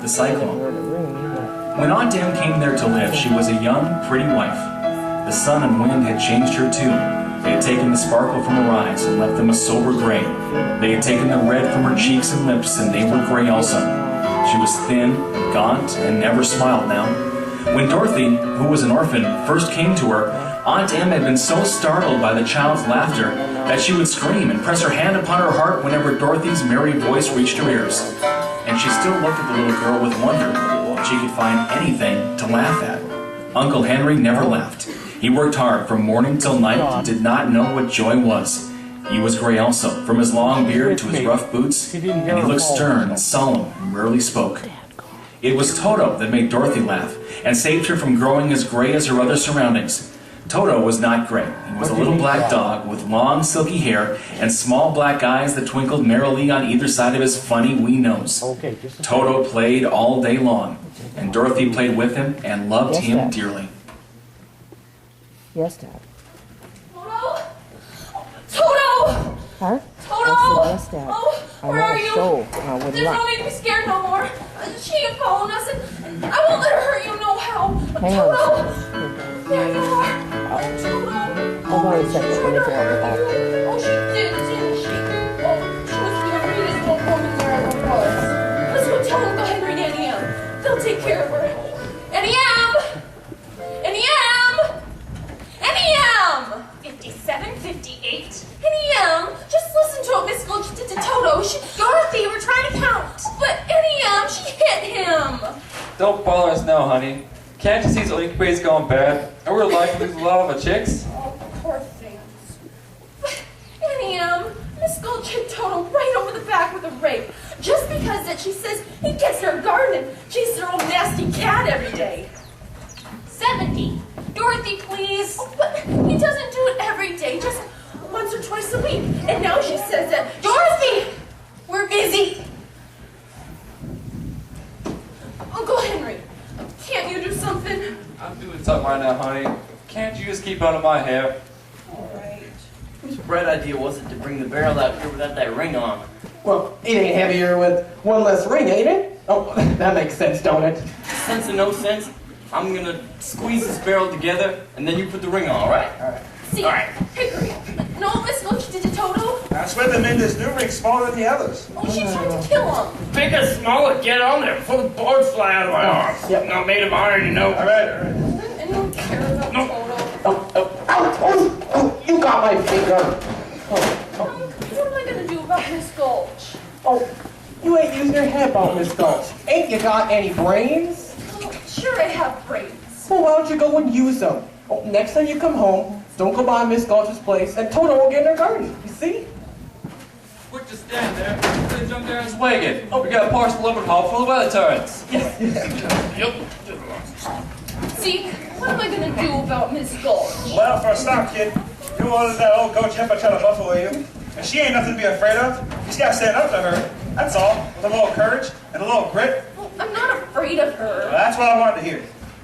the cyclone. When Aunt Em came there to live, she was a young, pretty wife. The sun and wind had changed her too. They had taken the sparkle from her eyes and left them a sober gray. They had taken the red from her cheeks and lips, and they were gray also. She was thin and gaunt and never smiled now. When Dorothy, who was an orphan, first came to her, Aunt Em had been so startled by the child's laughter that she would scream and press her hand upon her heart whenever Dorothy's merry voice reached her ears. And she still looked at the little girl with wonder if she could find anything to laugh at. Uncle Henry never laughed. He worked hard from morning till night and did not know what joy was. He was gray also, from his long beard to his rough boots, and he looked stern and solemn and rarely spoke. It was Toto that made Dorothy laugh and saved her from growing as gray as her other surroundings. Toto was not gray. He was a little black dog with long silky hair and small black eyes that twinkled merrily on either side of his funny wee nose. Toto played all day long, and Dorothy played with him and loved him dearly. Yes, Dad. Toto! Toto! Huh? Toto! Yes, Dad. Oh, where are you? There's luck. no need to be scared no more. She ain't following us, and I won't let her hurt you no how. Hang on Toto! a second. There you are. Toto! Hold on a second. Let me grab her back. Oh, she didn't she? Oh, she was the sweetest little woman there ever was. Let's go tell Uncle Henry and Annie M. They'll take care of her. Annie M! Annie M! Annie M! 57, 58. Annie M, just listen to what Miss Gulch did to Toto. Dorothy, we're trying to count. But Annie M, she hit him. Don't bother us now, honey. Can't you see the incubator's going bad? And we're likely to lose a lot of our chicks? Oh, poor things. But Annie M, Miss Gulch hit Toto right over the back with a rake. Just because that she says he gets her garden and chases her old nasty cat every day. 70. Dorothy, please. Oh, but he doesn't do it every day, just once or twice a week. And now she says that, Dorothy, we're busy. Uncle Henry, can't you do something? I'm doing something right now, honey. Can't you just keep out of my hair? All right. Whose bright idea was it to bring the barrel out here without that ring on? Well, it ain't heavier with one less ring, ain't it? Oh, that makes sense, don't it? Sense or no sense, I'm gonna squeeze this barrel together, and then you put the ring on, all right? All right. See, All right. Hickory, no, Miss Gulch did to Toto. That's why they made this new ring smaller than the others. Oh, she tried to kill him. Bigger, smaller, get on there before the boards fly out of my arms. Yep. Not made of iron, you know. All right, all right. Doesn't anyone care about Toto? Oh, you got my finger. What am I gonna do about Miss Gulch? Oh, you ain't using your head about Miss Gulch. Ain't you got any brains? Oh, sure I have brains. Well, why don't you go and use them? Oh, next time you come home, don't go by Miss Gulch's place, and Toto will get in her garden. You see? Quick, just stand there. Please jump there and swing it. We got a parcel open hall full of weather turrets. Yep. See, what am I gonna do about Miss Gulch? Well, for a start, kid, you wanted that old goat Jimpa try to buffalo you. And she ain't nothing to be afraid of. You just gotta stand up to her. That's all. With a little courage and a little grit. Well, I'm not afraid of Well, her. that's what I wanted to hear.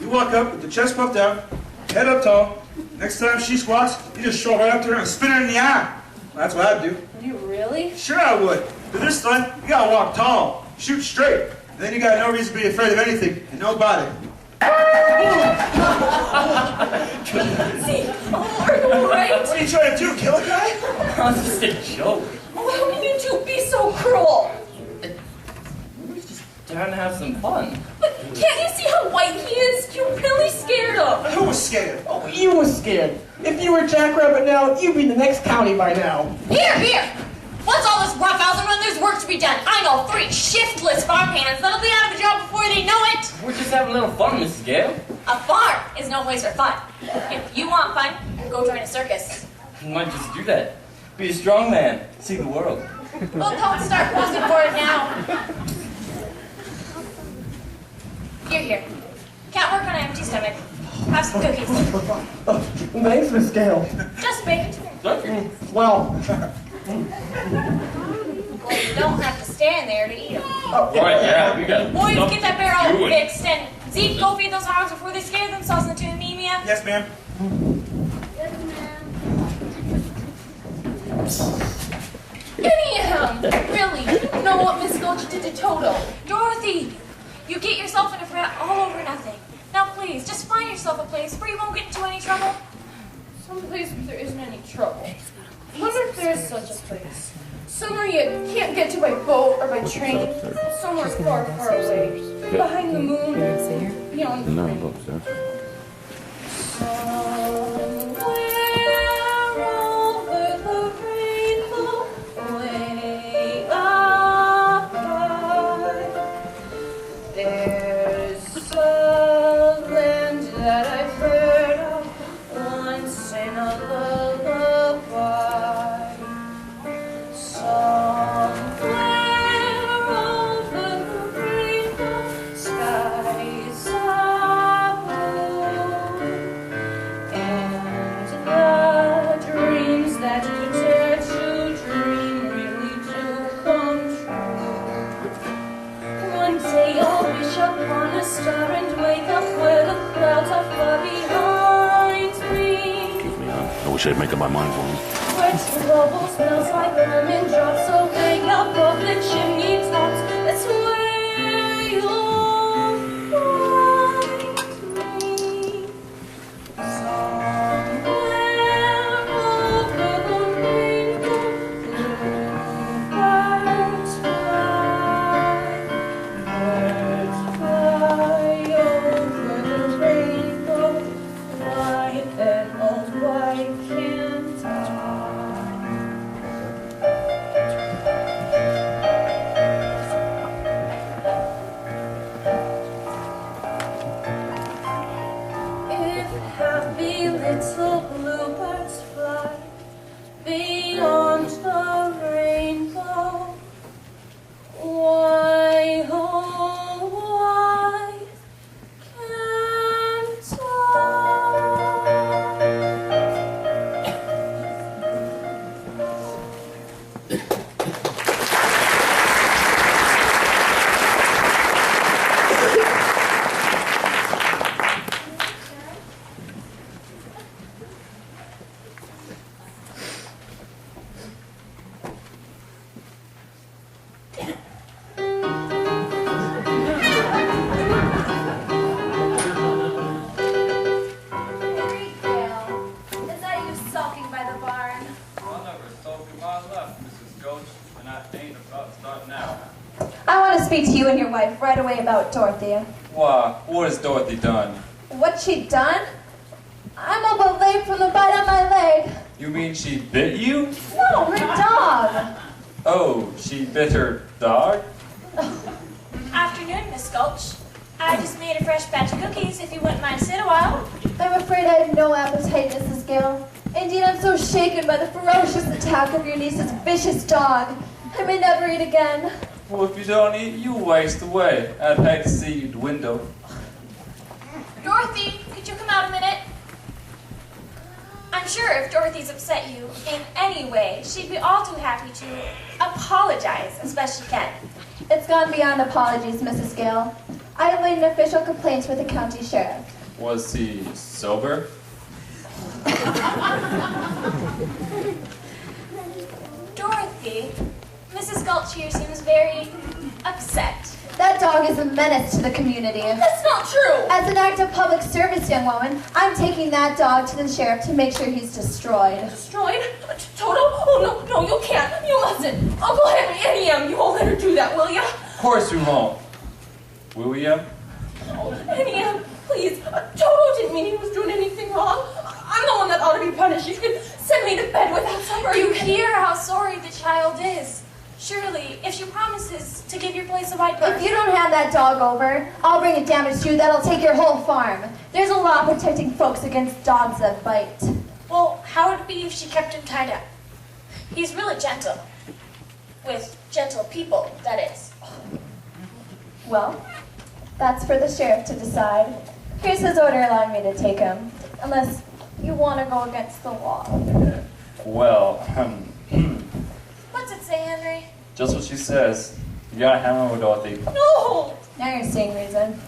You walk up with the chest puffed out, head up tall. Next time she squats, you just stroll right up to her and spin her in the eye. That's what I'd do. You really? Sure I would. But this time, you gotta walk tall, shoot straight. And then you got no reason to be afraid of anything and nobody. See, oh, are you alright? What are you trying to do, kill a guy? That's just a joke. Oh, how can you two be so cruel? We're just trying to have some fun. But can't you see how white he is? You really scared him. Who was scared? Oh, you was scared. If you were Jackrabbit now, you'd be in the next county by now. Here! Once all this roughhousing run, there's work to be done. I know 3 shiftless farmhands that'll be out of a job before they know it. We're just having a little fun, Mrs. Gale. A farm is no place for fun. If you want fun, go join a circus. We might just do that. Be a strong man. See the world. Well, don't start posing for it now. Here. Can't work on an empty stomach. Have some cookies. Thanks, Miss Gale. Just bake. Well, Well, you don't have to stand there to eat them. Right, yeah, we got Boys, stuff get that barrel doing. fixed, and Zeke, go feed those hogs before they scare themselves into anemia. Yes, ma'am. Anyhow, really, you know what Miss Gulch did to Toto. Dorothy, yourself a place where you won't get into any trouble. Someplace where there isn't any trouble. I wonder if there is such a place. Somewhere you can't get to by boat or by train. Somewhere far, far away. Behind the moon. Beyond the rain. I wish I'd make up my mind for him. Where trouble smells like lemon drops away above the chimney tops. That's where you'll find me. Somewhere over the rainbow, birds fly. Birds fly over the rainbow. Why then, oh, why can't I? If happy little bluebirds fly beyond the rainbow, why, oh, why can't I? Is that you sulking by the barn? I'll never soak in my left, Mrs. Ghost, and I ain't about to start now. I want to speak to you and your wife right away about Dorothy. Why, what has Dorothy done? What she done? I'm a bit late from the bite of my leg. You mean she bit you? No, her dog. Oh, she bit her dog? Afternoon, Miss Gulch. I just made a fresh batch of cookies if you wouldn't mind to sit a while. I'm afraid I have no appetite, Mrs. Gale. Indeed, I'm so shaken by the ferocious attack of your niece's vicious dog. I may never eat again. Well, if you don't eat, you waste away. I'd hate to see you dwindle. Dorothy, could you come out a minute? I'm sure if Dorothy's upset you in any way, she'd be all too happy to apologize as best she can. It's gone beyond apologies, Mrs. Gale. I have made an official complaint with the county sheriff. Was he sober? Dorothy, Mrs. Gulch here seems very upset. That dog is a menace to the community. That's not true! As an act of public service, young woman, I'm taking that dog to the sheriff to make sure he's destroyed. Destroyed? Toto? Oh, no, you can't. You mustn't. Uncle Henry, Annie M, you won't let her do that, will ya? Of course we won't. Will we, Oh, Annie M, please. Toto didn't mean he was doing anything wrong. I'm the one that ought to be punished. You can send me to bed without supper. You hear how sorry the child is. Surely, if she promises to give your place a wide berth. If you don't hand that dog over, I'll bring a damage to you that'll take your whole farm. There's a law protecting folks against dogs that bite. Well, how would it be if she kept him tied up? He's really gentle. With gentle people, that is. Well, that's for the sheriff to decide. Here's his order allowing me to take him. Unless you want to go against the law. Well, What's it say, Henry? just what she says. You gotta hammer with Dorothy. No! Now you're saying reason.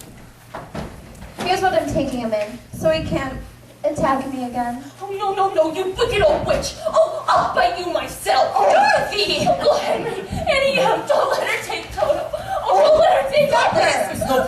Here's what I'm taking him in, so he can't attack me again. Oh, no, you wicked old witch. Oh, I'll bite you myself. Dorothy! Uncle Henry, Annie M, don't let her take Toto. Oh, don't let her take Dorothy. It's no